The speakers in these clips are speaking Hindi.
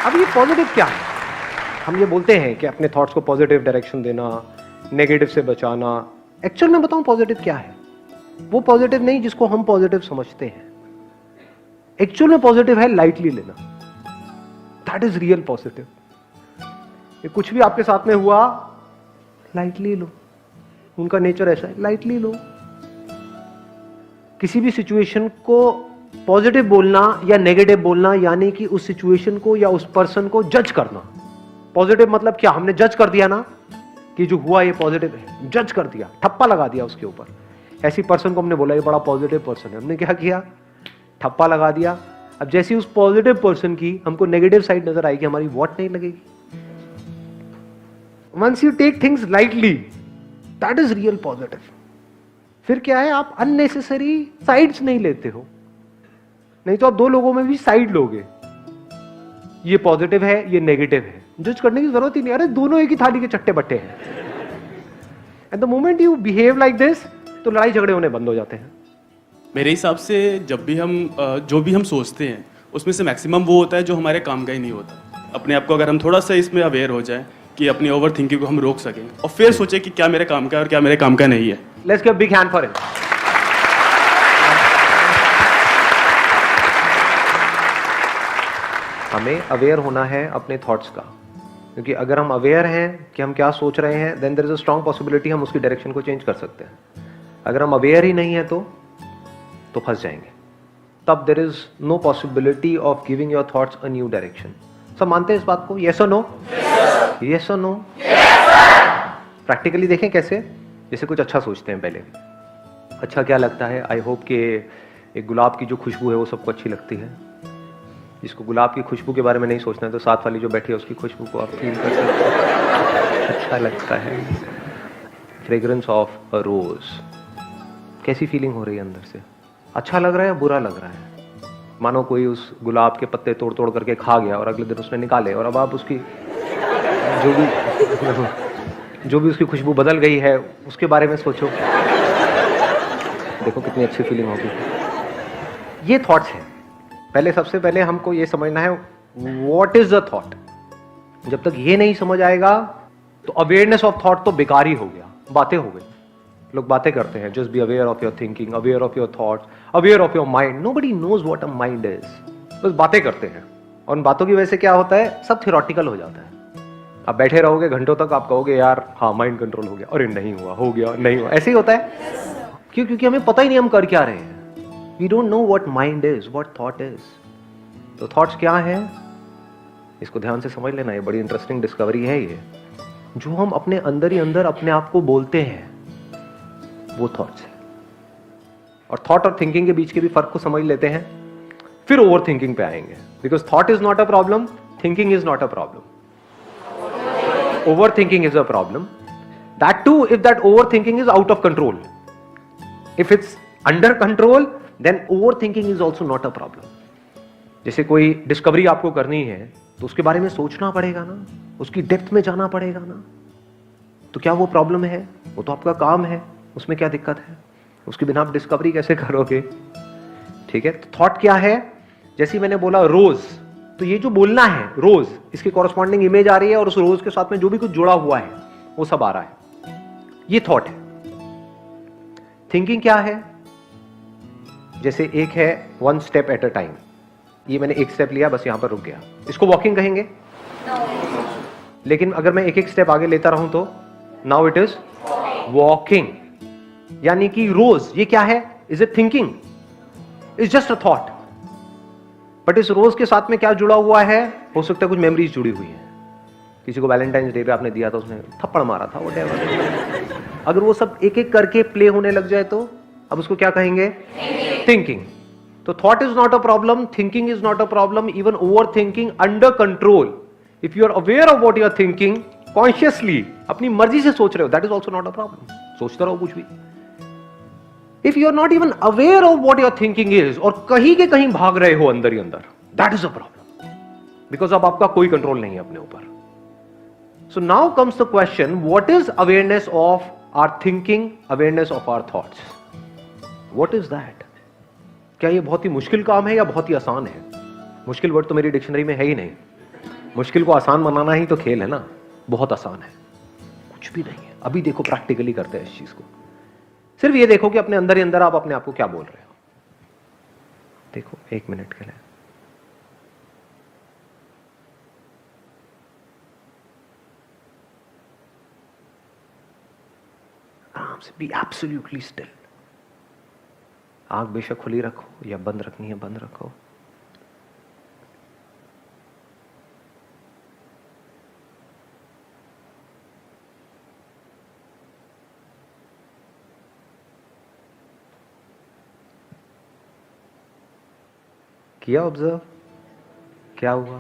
अब ये पॉजिटिव क्या है? हम ये बोलते हैं कि अपने थॉट्स को पॉजिटिव डायरेक्शन देना, नेगेटिव से बचाना। एक्चुअल में बताऊं पॉजिटिव क्या है? वो पॉजिटिव नहीं जिसको हम पॉजिटिव समझते हैं। एक्चुअल में पॉजिटिव है लाइटली लेना। That is real positive. ये कुछ भी आपके साथ में हुआ, लाइटली लो। उनका नेचर ऐसा है, लाइटली लो। किसी भी सिचुएशन को पॉजिटिव बोलना या नेगेटिव बोलना यानी कि उस सिचुएशन को या उस पर्सन को जज करना। पॉजिटिव मतलब क्या? हमने जज कर दिया ना कि जो हुआ ये पॉजिटिव है, जज कर दिया, ठप्पा लगा दिया उसके ऊपर। ऐसी पर्सन को हमने बोला ये बड़ा पॉजिटिव पर्सन है, हमने क्या किया? ठप्पा लगा दिया। अब जैसी उस पॉजिटिव पर्सन की हमको नेगेटिव साइड नजर आएगी, हमारी वॉट नहीं लगेगी। Once you take things lightly, that is real positive. फिर क्या है? आप अननेसेसरी साइड्स नहीं लेते हो। नहीं तो आप दो लोगों में भी साइड लोगे, ये पॉजिटिव है ये नेगेटिव है, जज करने की जरूरत ही नहीं। अरे दोनों एक ही थाली के चट्टे बट्टे हैं। At the moment you behave like this, तो लड़ाई झगड़े होने बंद हो जाते हैं। मेरे हिसाब से जब भी हम जो भी हम सोचते हैं उसमें से मैक्सिमम वो होता है जो हमारे काम का ही नहीं होता। अपने आप को अगर हम थोड़ा सा इसमें अवेयर हो जाए कि अपनी ओवर थिंकिंग को हम रोक सकें और फिर सोचें कि क्या मेरे काम का है और क्या मेरे काम का नहीं है। Let's give a big hand for him. हमें अवेयर होना है अपने थॉट्स का, क्योंकि अगर हम अवेयर हैं कि हम क्या सोच रहे हैं, then there is a strong possibility हम उसकी डायरेक्शन को चेंज कर सकते हैं। अगर हम अवेयर ही नहीं है तो फंस जाएंगे। तब there is no possibility of giving your thoughts a new direction. सब मानते हैं इस बात को? यस और नो? यस और नो? प्रैक्टिकली देखें कैसे। जैसे कुछ अच्छा सोचते हैं पहले, अच्छा क्या लगता है? आई होप कि एक गुलाब की जो खुशबू है वो सबको अच्छी लगती है। जिसको गुलाब की खुशबू के बारे में नहीं सोचना है तो साथ वाली जो बैठी है उसकी खुशबू को आप फील कर सकते हैं। अच्छा लगता है। फ्रेग्रेंस ऑफ अ रोज, कैसी फीलिंग हो रही है अंदर से? अच्छा लग रहा है या बुरा लग रहा है? मानो कोई उस गुलाब के पत्ते तोड़ तोड़ करके खा गया और अगले दिन उसने निकाले, और अब आप उसकी जो भी उसकी खुशबू बदल गई है उसके बारे में सोचो। देखो कितनी अच्छी फीलिंग होगी। ये थॉट्स हैं। पहले सबसे पहले हमको ये समझना है व्हाट इज द थॉट। जब तक ये नहीं समझ आएगा तो अवेयरनेस ऑफ थॉट तो बेकार ही हो गया, बातें हो गई। लोग बातें करते हैं, just be aware of your thinking, aware of your thoughts, aware of your mind. Nobody knows what a mind is. बस बातें करते हैं, और उन बातों की वजह से क्या होता है? सब थियोरेटिकल हो जाता है। आप बैठे रहोगे घंटों तक, आप कहोगे यार हाँ माइंड कंट्रोल हो गया, अरे नहीं हुआ, हो गया, नहीं हुआ। ऐसे ही होता है। क्यों? क्योंकि हमें पता ही नहीं हम कर क्या रहे हैं। We don't know what mind is, what thought is. तो थॉट्स क्या है, इसको ध्यान से समझ लेना। ये बड़ी इंटरेस्टिंग डिस्कवरी है। ये जो हम अपने अंदर ही अंदर अपने आप को बोलते हैं वो थॉट्स है। और थॉट और थिंकिंग के बीच के भी फर्क को समझ लेते हैं, फिर ओवर थिंकिंग पे आएंगे। Because thought is not a problem, thinking is not a problem, overthinking is a problem. That too if that overthinking is out of control. If it's under control then overthinking is also not a problem. जैसे कोई डिस्कवरी आपको करनी है तो उसके बारे में सोचना पड़ेगा ना, उसकी डेप्थ में जाना पड़ेगा ना। तो क्या वो प्रॉब्लम है? वो तो आपका काम है, उसमें क्या दिक्कत है? उसके बिना आप डिस्कवरी कैसे करोगे? ठीक है। तो थॉट क्या है? जैसे मैंने बोला रोज, तो ये जो बोलना है रोज, इसकी कॉरस्पॉन्डिंग इमेज आ रही है और उस रोज के साथ में जो भी कुछ जुड़ा हुआ है वो सब आ रहा है। ये थॉट है। थिंकिंग क्या है? जैसे एक है one step at a time. ये मैंने एक स्टेप लिया, बस यहां पर रुक गया, इसको वॉकिंग कहेंगे? लेकिन अगर मैं एक एक स्टेप आगे लेता रहूं तो नाउ इट इज वॉकिंग। यानी कि रोज ये क्या है? Is it thinking? Is just a thought. But इस रोज के साथ में क्या जुड़ा हुआ है? हो सकता है कुछ मेमोरीज जुड़ी हुई है। किसी को वैलेंटाइंस डे पे आपने दिया था, उसने थप्पड़ मारा था, व्हाटएवर। अगर वो सब एक एक करके प्ले होने लग जाए तो अब उसको क्या कहेंगे? थिंकिंग। तो thought is not a problem, thinking is not a problem, even overthinking under control. If you are aware of what you are thinking consciously, अपनी मर्जी से सोच रहे हो, that is also not a problem. सोचते रहो कुछ भी। If you are not even aware of what your thinking is, और कहीं के कहीं भाग रहे हो अंदर ही अंदर, that is a problem. Because अब आपका कोई कंट्रोल नहीं है अपने ऊपर। So now comes the question, what is awareness of our thinking, awareness of our thoughts? What is that? क्या ये बहुत ही मुश्किल काम है या बहुत ही आसान है? मुश्किल वर्ड तो मेरी डिक्शनरी में है ही नहीं। मुश्किल को आसान बनाना ही तो खेल है ना, बहुत आसान है, कुछ भी नहीं है। अभी देखो प्रैक्टिकली करते हैं इस चीज को। सिर्फ ये देखो कि अपने अंदर ही अंदर आप अपने आप को क्या बोल रहे हो। देखो 1 मिनट के लिए आराम से बी एब्सोल्युटली स्टिल। आंख बेशक खुली रखो या बंद रखनी है बंद रखो। किया ऑब्जर्व, क्या हुआ,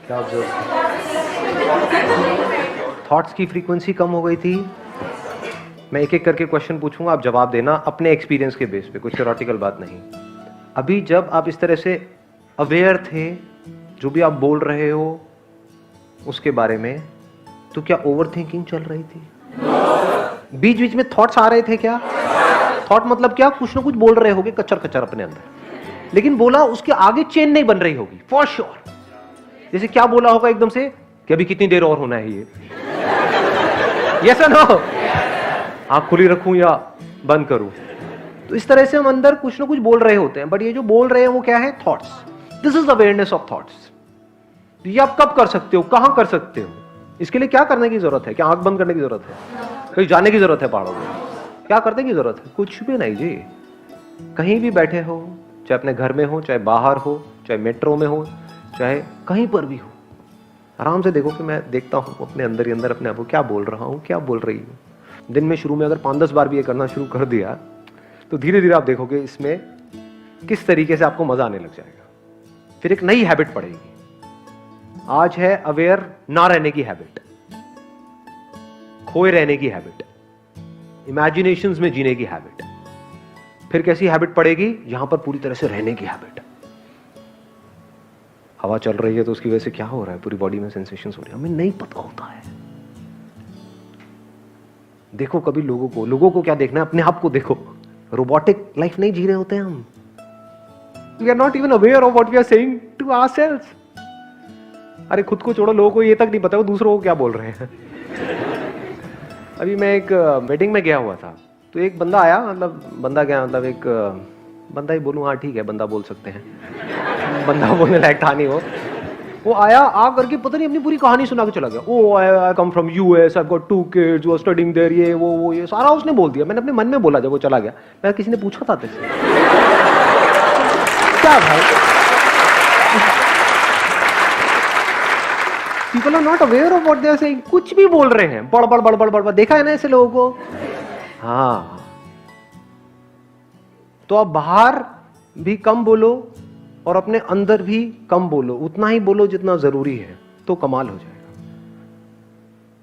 क्या ऑब्जर्व? थॉट्स की फ्रीक्वेंसी कम हो गई थी। मैं एक एक करके क्वेश्चन पूछूंगा, आप जवाब देना अपने एक्सपीरियंस के बेस पे, कोई थ्योरेटिकल बात नहीं। अभी जब आप इस तरह से अवेयर थे जो भी आप बोल रहे हो उसके बारे में, तो क्या ओवर थिंकिंग चल रही थी? बीच बीच में थॉट्स आ रहे थे क्या? थॉट मतलब क्या? कुछ ना कुछ बोल रहे होगे कच्चर कच्चर अपने अंदर, लेकिन बोला उसके आगे चेन नहीं बन रही होगी फॉर श्योर। जैसे क्या बोला होगा एकदम से कि अभी कितनी देर और होना है ये, यस और नो? आंख खुली रखूं या बंद करूं? तो इस तरह से हम अंदर कुछ ना कुछ बोल रहे होते हैं, बट ये जो बोल रहे हैं वो क्या है? Thoughts. This is awareness of thoughts. ये आप कब कर सकते हो, कहां कर सकते हो? इसके लिए क्या करने की जरूरत है? क्या आंख बंद करने की जरूरत है? कहीं जाने की जरूरत है पहाड़ों में? क्या करने की जरूरत है? कुछ भी नहीं जी। कहीं भी बैठे हो, चाहे अपने घर में हो, चाहे बाहर हो, चाहे मेट्रो में हो, चाहे कहीं पर भी हो, आराम से देखो कि मैं देखता हूं अपने अंदर ही अंदर अपने आप को क्या बोल रहा हूं, क्या बोल रही हूं। दिन में शुरू में अगर 5-10 बार भी ये करना शुरू कर दिया तो धीरे धीरे आप देखोगे इसमें किस तरीके से आपको मजा आने लग जाएगा। फिर एक नई हैबिट पड़ेगी। आज है अवेयर ना रहने की हैबिट, खोए रहने की हैबिट, इमेजिनेशंस में जीने की हैबिट। फिर कैसी हैबिट पड़ेगी? यहां पर पूरी तरह से रहने की हैबिट। हवा चल रही है तो उसकी वजह से क्या हो रहा है, पूरी बॉडी में सेंसेशंस हो रही है, हमें नहीं पता होता है। देखो कभी लोगों को क्या देखना है, अपने आप को देखो। रोबोटिक लाइफ नहीं जी रहे होते हम। We are not even aware of what we are saying to ourselves. अरे खुद को छोड़ो, लोगों को ये तक नहीं पता वो दूसरों को क्या बोल रहे हैं। अभी मैं एक वेडिंग में गया हुआ था, तो एक बंदा आया, मतलब बंदा क्या, मतलब एक बंदा ही बोलूं, हाँ ठीक है बंदा बोल सकते हैं, बंदा बोलने लायक था नहीं वो आया, आ करके पता नहीं अपनी पूरी कहानी सुना के चला गया। Oh I come from US, I got 2 kids, वो स्टडिंग देयर, ये वो ये सारा उसने बोल दिया। मैंने अपने मन में बोला जब वो चला गया, मैं किसी ने पूछा था तेरे क्या भाई? People are not aware of what they are saying. कुछ भी बोल रहे हैं, बड़ बड़ बड़ बड़ बड़, देखा है ना ऐसे लोगों को? हाँ, तो आप बाहर भी कम बोलो और अपने अंदर भी कम बोलो, उतना ही बोलो जितना जरूरी है, तो कमाल हो जाएगा।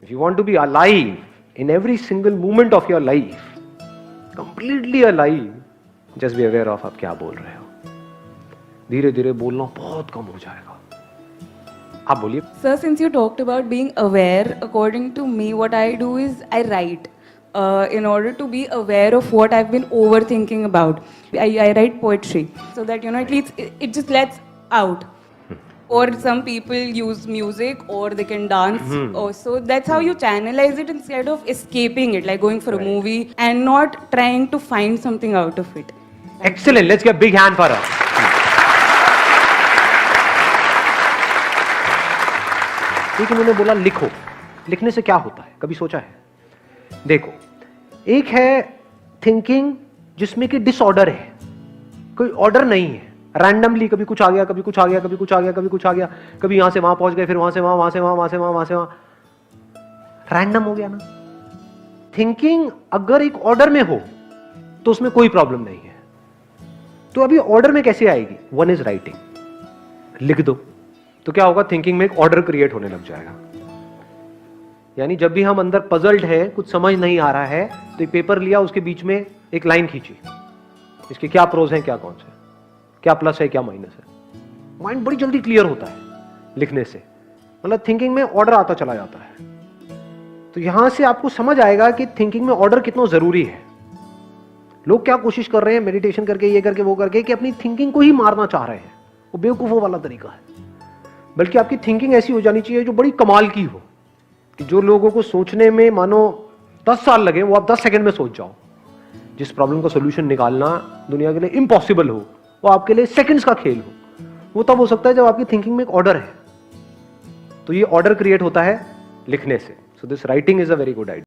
If you want to be alive in every single moment of your life, completely alive, just be aware of आप क्या बोल रहे हो। धीरे धीरे बोलना बहुत कम हो जाएगा। आप बोलिए। Sir, since you talked about being aware, according to me, what I do is I write. In order to be aware of what I've been overthinking about, I write poetry so that at least it just lets out. Or some people use music, or they can dance. So that's how you channelize it instead of escaping it, like going for a movie and not trying to find something out of it. Excellent. Let's give a big hand for her. ठीक, उन्होंने बोला लिखो। लिखने से क्या होता है, कभी सोचा है? देखो, एक है थिंकिंग जिसमें कि डिसऑर्डर है, कोई ऑर्डर नहीं है, रैंडमली कभी कुछ आ गया, कभी कुछ आ गया, कभी कुछ आ गया, कभी कुछ आ गया, कभी यहां से वहां पहुंच गए, फिर वहां से वहां, वहां से वहां, वहां से वहां, वहां से वहां, रैंडम हो गया ना। थिंकिंग अगर एक ऑर्डर में हो तो उसमें कोई प्रॉब्लम नहीं है। तो अभी ऑर्डर में कैसे आएगी? One is writing. लिख दो तो क्या होगा? थिंकिंग में एक ऑर्डर क्रिएट होने लग जाएगा। यानी जब भी हम अंदर पजल्ड है, कुछ समझ नहीं आ रहा है, तो एक पेपर लिया, उसके बीच में एक लाइन खींची, इसके क्या प्रोज हैं, क्या कौन से, क्या प्लस है, क्या माइनस है। माइंड बड़ी जल्दी क्लियर होता है लिखने से, मतलब थिंकिंग में ऑर्डर आता चला जाता है। तो यहां से आपको समझ आएगा कि थिंकिंग में ऑर्डर कितना जरूरी है। लोग क्या कोशिश कर रहे हैं, मेडिटेशन करके, ये करके, वो करके, कि अपनी थिंकिंग को ही मारना चाह रहे हैं। वो बेवकूफों वाला तरीका है। बल्कि आपकी थिंकिंग ऐसी हो जानी चाहिए जो बड़ी कमाल की हो, कि जो लोगों को सोचने में मानो 10 साल लगे वो आप 10 सेकंड में सोच जाओ। जिस प्रॉब्लम का सोल्यूशन निकालना दुनिया के लिए इम्पॉसिबल हो, वो आपके लिए सेकंड्स का खेल हो। वो तब हो सकता है जब आपकी थिंकिंग में एक ऑर्डर है। तो ये ऑर्डर क्रिएट होता है लिखने से। So this writing is a very good idea.